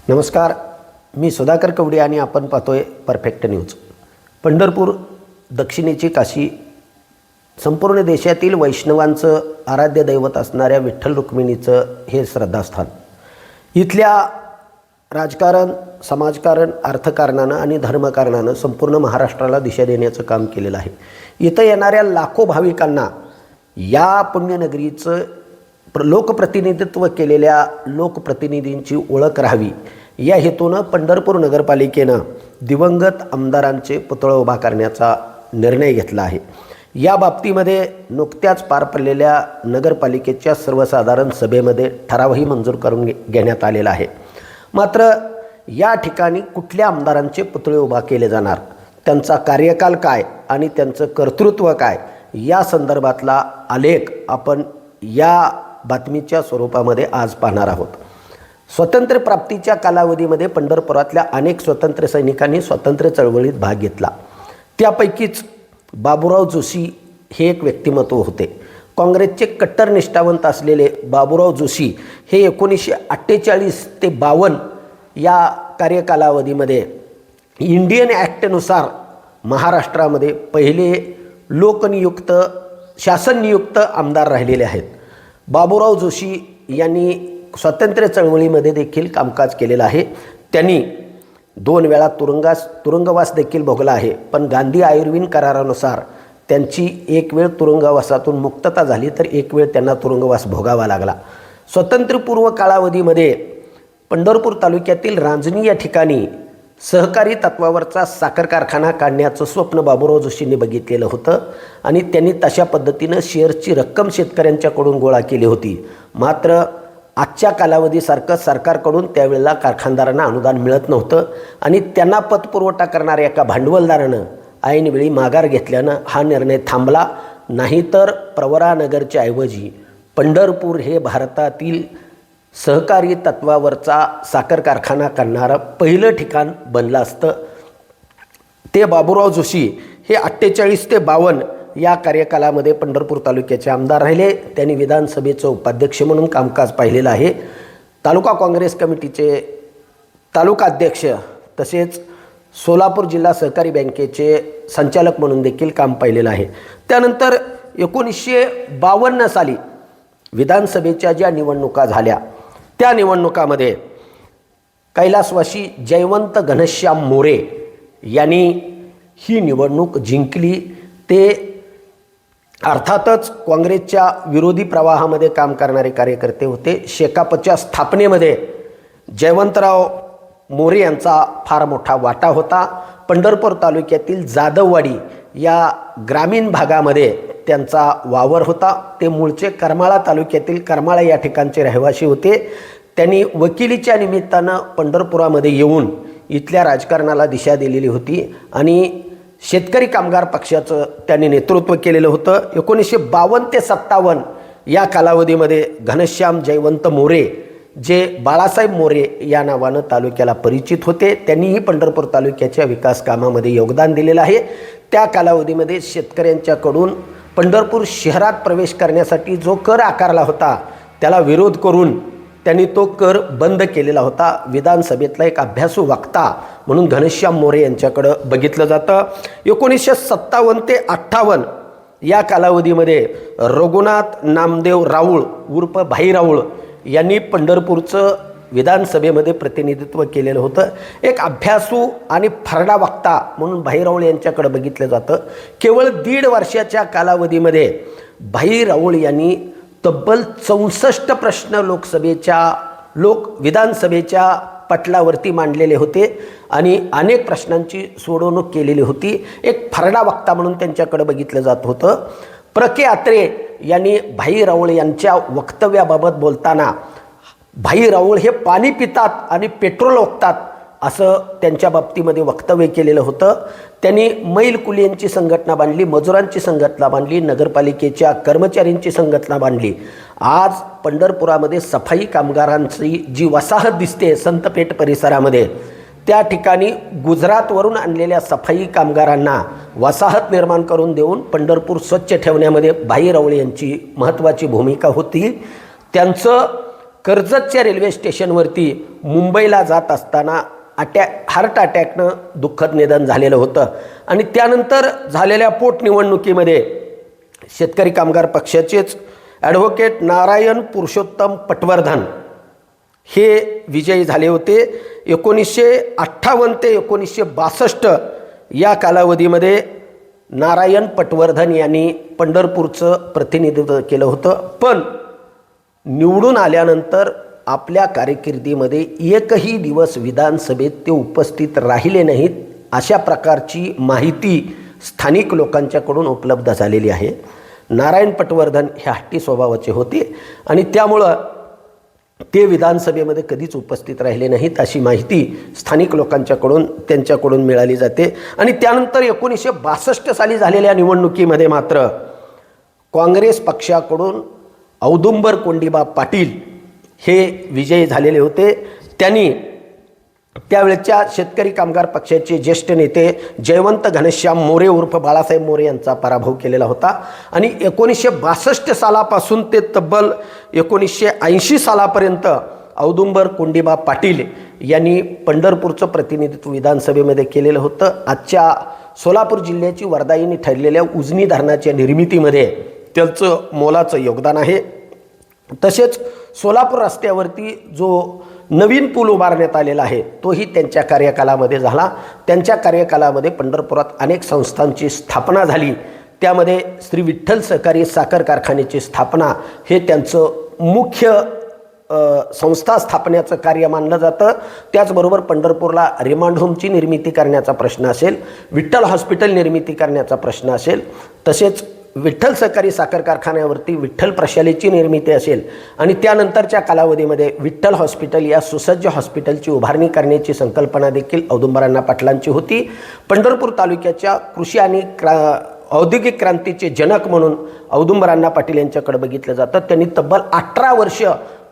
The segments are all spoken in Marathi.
नमस्कार, मी सुधाकर कवडे आणि आपण पाहतोय परफेक्ट न्यूज. पंढरपूर दक्षिणेची काशी, संपूर्ण देशातील वैष्णवांचं आराध्य दैवत असणाऱ्या विठ्ठल रुक्मिणीचं हे श्रद्धास्थान. इथल्या राजकारण, समाजकारण, अर्थकारणानं आणि धर्मकारणानं संपूर्ण महाराष्ट्राला दिशा देण्याचं काम केलेलं आहे. इथं येणाऱ्या लाखो भाविकांना या पुण्यनगरीचं लोकप्रतिनिधित्व केलेल्या लोकप्रतिनिधींची ओळख राहावी या हेतूनं पंढरपूर नगरपालिकेनं दिवंगत आमदारांचे पुतळे उभा करण्याचा निर्णय घेतला आहे. या बाबतीमध्ये नुकत्याच पार पडलेल्या नगरपालिकेच्या सर्वसाधारण सभेमध्ये ठरावही मंजूर करून घेण्यात आलेला आहे. मात्र या ठिकाणी कुठल्या आमदारांचे पुतळे उभा केले जाणार, त्यांचा कार्यकाल काय आणि त्यांचं कर्तृत्व काय या संदर्भातला आलेख आपण या बातमीच्या स्वरूपामध्ये आज पाहणार आहोत. स्वातंत्र्य प्राप्तीच्या कालावधीमध्ये पंढरपुरातल्या अनेक स्वातंत्र्य सैनिकांनी स्वातंत्र्य चळवळीत भाग घेतला. त्यापैकीच बाबूराव जोशी हे एक व्यक्तिमत्व होते. काँग्रेसचे कट्टर निष्ठावंत असलेले बाबूराव जोशी हे 1948 ते 52 या कार्यकालावधीमध्ये इंडियन ॲक्टनुसार महाराष्ट्रामध्ये पहिले लोकनियुक्त शासननियुक्त आमदार राहिलेले आहेत. बाबूराव जोशी यांनी स्वातंत्र्य चळवळीमध्ये देखील कामकाज केलेलं आहे. त्यांनी 2 वेळा तुरुंगवास देखील भोगला आहे. पण गांधी आयुर्विन करारानुसार त्यांची एक वेळ तुरुंगवासातून मुक्तता झाली, तर एक वेळ त्यांना तुरुंगवास भोगावा लागला. स्वातंत्र्यपूर्व कालावधीमध्ये पंढरपूर तालुक्यातील रांजणी या ठिकाणी सहकारी तत्वावरचा साखर कारखाना काढण्याचं स्वप्न बाबूराव जोशींनी बघितलेलं होतं आणि त्यांनी तशा पद्धतीनं शेअर्सची रक्कम शेतकऱ्यांच्याकडून गोळा केली होती. मात्र आजच्या कालावधीसारखं सरकारकडून त्यावेळेला कारखानदारांना अनुदान मिळत नव्हतं आणि त्यांना पतपुरवठा करणाऱ्या एका भांडवलदारानं ऐनवेळी माघार घेतल्यानं हा निर्णय थांबला. नाहीतर प्रवरानगरच्या ऐवजी पंढरपूर हे भारतातील सहकारी तत्वावरचा साखर कारखाना करणारं पहिलं ठिकाण बनलं असतं. ते बाबूराव जोशी हे 48 ते 52 या कार्यकालामध्ये पंढरपूर तालुक्याचे आमदार राहिले. त्यांनी विधानसभेचं उपाध्यक्ष म्हणून कामकाज पाहिलेलं आहे. तालुका काँग्रेस कमिटीचे तालुका अध्यक्ष तसेच सोलापूर जिल्हा सहकारी बँकेचे संचालक म्हणून देखील काम पाहिलेलं आहे. त्यानंतर 1952 साली विधानसभेच्या ज्या निवडणुका झाल्या त्या निवडणुकामध्ये कैलासवासी जयवंत घनश्याम मोरे यांनी ही निवडणूक जिंकली. ते अर्थातच काँग्रेसच्या विरोधी प्रवाहामध्ये काम करणारे कार्यकर्ते होते. शेकापच्या स्थापनेमध्ये जयवंतराव मोरे यांचा फार मोठा वाटा होता. पंढरपूर तालुक्यातील जाधववाडी या ग्रामीण भागामध्ये त्यांचा वावर होता. ते मूळचे करमाळा तालुक्यातील करमाळा या ठिकाणचे रहिवासी होते. त्यांनी वकिलीच्या निमित्तानं पंढरपुरामध्ये येऊन इथल्या राजकारणाला दिशा दिलेली होती आणि शेतकरी कामगार पक्षाचं त्यांनी नेतृत्व केलेलं होतं. 1952 ते 57 या कालावधीमध्ये घनश्याम जयवंत मोरे जे बाळासाहेब मोरे या नावानं तालुक्याला परिचित होते, त्यांनीही पंढरपूर तालुक्याच्या विकास कामामध्ये योगदान दिलेलं आहे. त्या कालावधीमध्ये शेतकऱ्यांच्याकडून पंढरपूर शहरात प्रवेश करण्यासाठी जो कर आकारला होता त्याला विरोध करून त्यांनी तो कर बंद केलेला होता. विधानसभेतला एक अभ्यासू वक्ता म्हणून घनश्याम मोरे यांच्याकडं बघितलं जातं. 1957 ते 58 या कालावधीमध्ये रघुनाथ नामदेव राऊळ उर्फ भाई राऊळ यांनी पंढरपूरचं विधानसभेमध्ये प्रतिनिधित्व केलेलं होतं. एक अभ्यासू आणि फरडा वक्ता म्हणून भाई राऊळ यांच्याकडे बघितलं जातं. केवळ 1.5 वर्षाच्या कालावधीमध्ये भाई राऊळ यांनी तब्बल 64 प्रश्न विधानसभेच्या पटलावरती मांडलेले होते आणि अनेक प्रश्नांची सोडवणूक केलेली होती. एक फरडा वक्ता म्हणून त्यांच्याकडे बघितलं जात होतं. प्रके आत्रे यांनी भाई राऊळ यांच्या वक्तव्याबाबत बोलताना भाई राऊळ हे पाणी पितात आणि पेट्रोल ओकतात असं त्यांच्या बाबतीमध्ये वक्तव्य केलेलं होतं. त्यांनी मैल कुलींची संघटना बांधली, मजुरांची संघटना बांधली, नगरपालिकेच्या कर्मचाऱ्यांची संघटना बांधली. आज पंढरपुरामध्ये सफाई कामगारांची जी वसाहत दिसते संतपेठ परिसरामध्ये, त्या ठिकाणी गुजरातवरून आणलेल्या सफाई कामगारांना वसाहत निर्माण करून देऊन पंढरपूर स्वच्छ ठेवण्यामध्ये भाई राऊळ यांची महत्त्वाची भूमिका होती. त्यांचं कर्जतच्या रेल्वे स्टेशनवरती मुंबईला जात असताना हार्ट अटॅकनं दुःखद निधन झालेलं होतं. आणि त्यानंतर झालेल्या पोटनिवडणुकीमध्ये शेतकरी कामगार पक्षाचेच ॲडव्होकेट नारायण पुरुषोत्तम पटवर्धन हे विजयी झाले होते. 1958 ते 1962 या कालावधीमध्ये नारायण पटवर्धन यांनी पंढरपूरचं प्रतिनिधित्व केलं होतं. पण निवडून आल्यानंतर आपल्या कारकिर्दीमध्ये एकही दिवस विधानसभेत ते उपस्थित राहिले नाहीत, अशा प्रकारची माहिती स्थानिक लोकांच्याकडून उपलब्ध झालेली आहे. नारायण पटवर्धन हे हट्टी स्वभावाचे होते आणि त्यामुळं ते विधानसभेमध्ये कधीच उपस्थित राहिले नाहीत, अशी माहिती स्थानिक लोकांच्याकडून त्यांच्याकडून मिळाली जाते. आणि त्यानंतर 1962 साली झालेल्या निवडणुकीमध्ये मात्र काँग्रेस पक्षाकडून औदुंबर कोंडीबा पाटील हे विजयी झालेले होते. त्यांनी त्यावेळच्या शेतकरी कामगार पक्षाचे ज्येष्ठ नेते जयवंत घनश्याम मोरे उर्फ बाळासाहेब मोरे यांचा पराभव केलेला होता. आणि 1962 सालापासून ते तब्बल 1980 सालापर्यंत औदुंबर कोंडीबा पाटील यांनी पंढरपूरचं प्रतिनिधित्व विधानसभेमध्ये केलेलं होतं. आजच्या सोलापूर जिल्ह्याची वरदायिनी ठरलेल्या उजनी धरणाच्या निर्मितीमध्ये त्यांचं मोलाचं योगदान आहे. तसेच सोलापूर रस्त्यावरती जो नवीन पूल उभारण्यात आलेला आहे तोही त्यांच्या कार्यकालामध्ये झाला. त्यांच्या कार्यकालामध्ये पंढरपुरात अनेक संस्थांची स्थापना झाली. त्यामध्ये श्री विठ्ठल सहकारी साखर कारखान्याची स्थापना हे त्यांचं मुख्य संस्था स्थापण्याचं कार्य मानलं जातं. त्याचबरोबर पंढरपूरला रिमांड होमची निर्मिती करण्याचा प्रश्न असेल, विठ्ठल हॉस्पिटल निर्मिती करण्याचा प्रश्न असेल, तसेच विठ्ठल सहकारी साखर कारखान्यावरती विठ्ठल प्रशालेची निर्मिती असेल आणि त्यानंतरच्या कालावधीमध्ये विठ्ठल हॉस्पिटल या सुसज्ज हॉस्पिटलची उभारणी करण्याची संकल्पना देखील औदुंबरांना पाटलांची होती. पंढरपूर तालुक्याच्या कृषी आणि औद्योगिक क्रांतीचे जनक म्हणून औदुंबरांना पाटील यांच्याकडे बघितलं जातं. त्यांनी तब्बल 18 वर्ष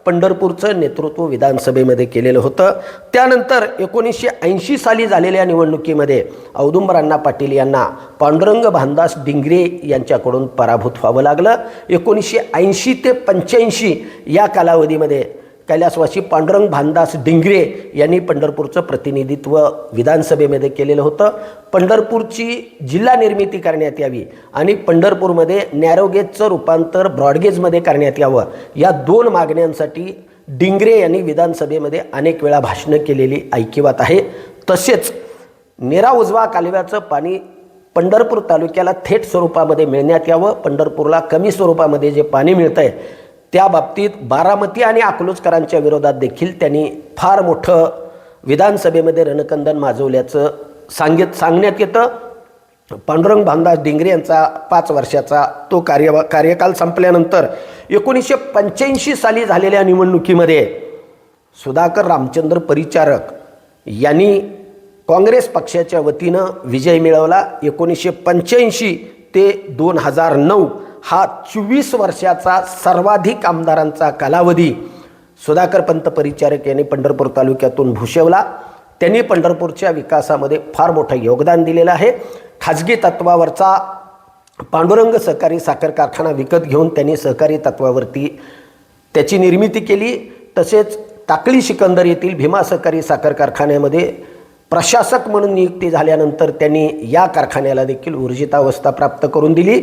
पंढरपूरचं नेतृत्व विधानसभेमध्ये केलेलं होतं. त्यानंतर 1980 साली झालेल्या निवडणुकीमध्ये औदुंबरांना पाटील यांना पांडुरंग भानदास डिंगरे यांच्याकडून पराभूत व्हावं लागलं. 1980 ते 85 या कालावधीमध्ये कैलासवासी पांडुरंग भानदास डिंगरे यांनी पंढरपूरचं प्रतिनिधित्व विधानसभेमध्ये केलेलं होतं. पंढरपूरची जिल्हा निर्मिती करण्यात यावी आणि पंढरपूरमध्ये नॅरोगेजचं रूपांतर ब्रॉडगेजमध्ये करण्यात यावं, या 2 मागण्यांसाठी डिंगरे यांनी विधानसभेमध्ये अनेक वेळा भाषणं केलेली ऐकिवात आहे. तसेच नेरा उजवा कालव्याचं पाणी पंढरपूर तालुक्याला थेट स्वरूपामध्ये मिळण्यात यावं, पंढरपूरला कमी स्वरूपामध्ये जे पाणी मिळतं आहे त्या बाबतीत बारामती आणि अकलूजकरांच्या विरोधात देखील त्यांनी फार मोठं विधानसभेमध्ये रणकंदन माजवल्याचं सांगण्यात येतं. पांडुरंग भानदास डिंगरे यांचा 5 वर्षाचा तो कार्यकाल संपल्यानंतर 1985 साली झालेल्या निवडणुकीमध्ये सुधाकर रामचंद्र परिचारक यांनी काँग्रेस पक्षाच्या वतीनं विजय मिळवला. 1985 ते 2009 हा 24 वर्षाचा सर्वाधिक आमदारांचा कालावधी सुधाकर पंत परिचारक यांनी पंढरपूर तालुक्यातून भूषवला. त्यांनी पंढरपूरच्या विकासामध्ये फार मोठं योगदान दिलेलं आहे. खाजगी तत्वावरचा पांडुरंग सहकारी साखर कारखाना विकत घेऊन त्यांनी सहकारी तत्वावरती त्याची निर्मिती केली. तसेच टाकळी सिकंदर येथील भीमा सहकारी साखर कारखान्यामध्ये प्रशासक म्हणून नियुक्ती झाल्यानंतर त्यांनी या कारखान्याला देखील ऊर्जितावस्था प्राप्त करून दिली.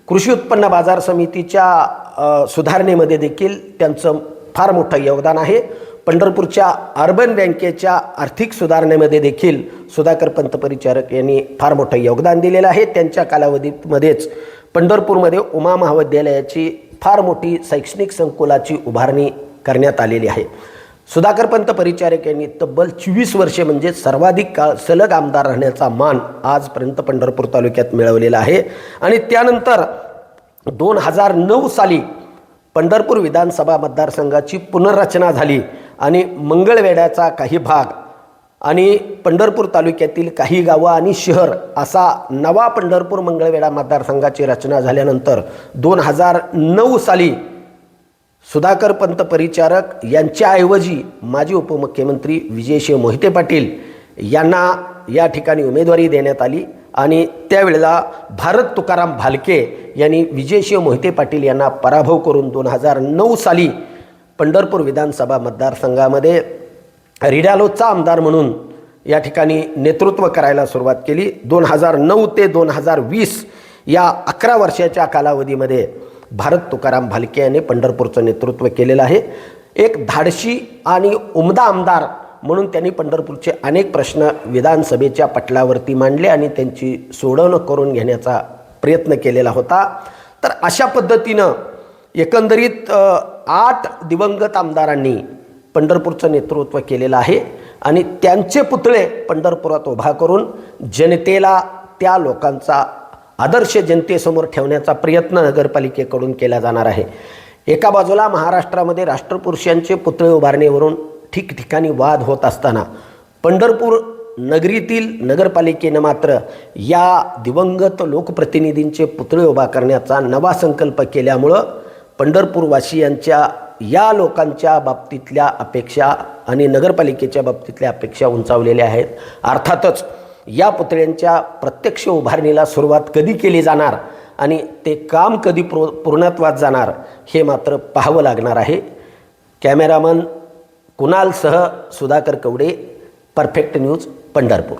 कृषी उत्पन्न बाजार समितीच्या सुधारणेमध्ये देखील त्यांचं फार मोठं योगदान आहे. पंढरपूरच्या अर्बन बँकेच्या आर्थिक सुधारणेमध्ये देखील सुधाकर पंत परिचारक यांनी फार मोठं योगदान दिलेलं आहे. त्यांच्या कालावधीमध्येच पंढरपूरमध्ये उमा महाविद्यालयाची फार मोठी शैक्षणिक संकुलाची उभारणी करण्यात आलेली आहे. सुधाकर पंत परिचारक यांनी तब्बल 24 वर्षे म्हणजे सर्वाधिक काळ सलग आमदार राहण्याचा मान आजपर्यंत पंढरपूर तालुक्यात मिळवलेला आहे. आणि त्यानंतर 2009 साली पंढरपूर विधानसभा मतदारसंघाची पुनर्रचना झाली आणि मंगळवेढ्याचा काही भाग आणि पंढरपूर तालुक्यातील काही गावं आणि शहर असा नवा पंढरपूर मंगळवेढा मतदारसंघाची रचना झाल्यानंतर 2009 साली सुधाकर पंत परिचारक यांच्याऐवजी माजी उपमुख्यमंत्री विजयसिंह मोहिते पाटील यांना या ठिकाणी उमेदवारी देण्यात आली आणि त्यावेळेला भारत तुकाराम भालके यांनी विजयसिंह मोहिते पाटील यांना पराभव करून 2009 साली पंढरपूर विधानसभा मतदारसंघामध्ये रिडालोचा आमदार म्हणून या ठिकाणी नेतृत्व करायला सुरुवात केली. 2009 ते 2020 या 11 वर्षाच्या कालावधीमध्ये भारत तुकाराम भालके यांनी पंढरपूरचं नेतृत्व केलेलं आहे. एक धाडशी आणि उमदा आमदार म्हणून त्यांनी पंढरपूरचे अनेक प्रश्न विधानसभेच्या पटलावरती मांडले आणि त्यांची सोडवणूक करून घेण्याचा प्रयत्न केलेला होता. तर अशा पद्धतीनं एकंदरीत 8 दिवंगत आमदारांनी पंढरपूरचं नेतृत्व केलेलं आहे आणि त्यांचे पुतळे पंढरपुरात उभा करून जनतेला त्या लोकांचा आदर्श जनतेसमोर ठेवण्याचा प्रयत्न नगरपालिकेकडून केला जाणार आहे. एका बाजूला महाराष्ट्रामध्ये राष्ट्रपुरुषांचे पुतळे उभारणीवरून ठिकठिकाणी वाद होत असताना पंढरपूर नगरीतील नगरपालिकेनं मात्र या दिवंगत लोकप्रतिनिधींचे पुतळे उभा करण्याचा नवा संकल्प केल्यामुळं पंढरपूरवासियांच्या या लोकांच्या बाबतीतल्या अपेक्षा आणि नगरपालिकेच्या बाबतीतल्या अपेक्षा उंचावलेल्या आहेत. अर्थातच या पुतळ्यांच्या प्रत्यक्ष उभारणीला सुरुवात कधी केली जाणार आणि ते काम कधी पूर्णत्वात जाणार हे मात्र पाहावं लागणार आहे. कॅमेरामन कुणालसह सुधाकर कवडे, परफेक्ट न्यूज, पंढरपूर.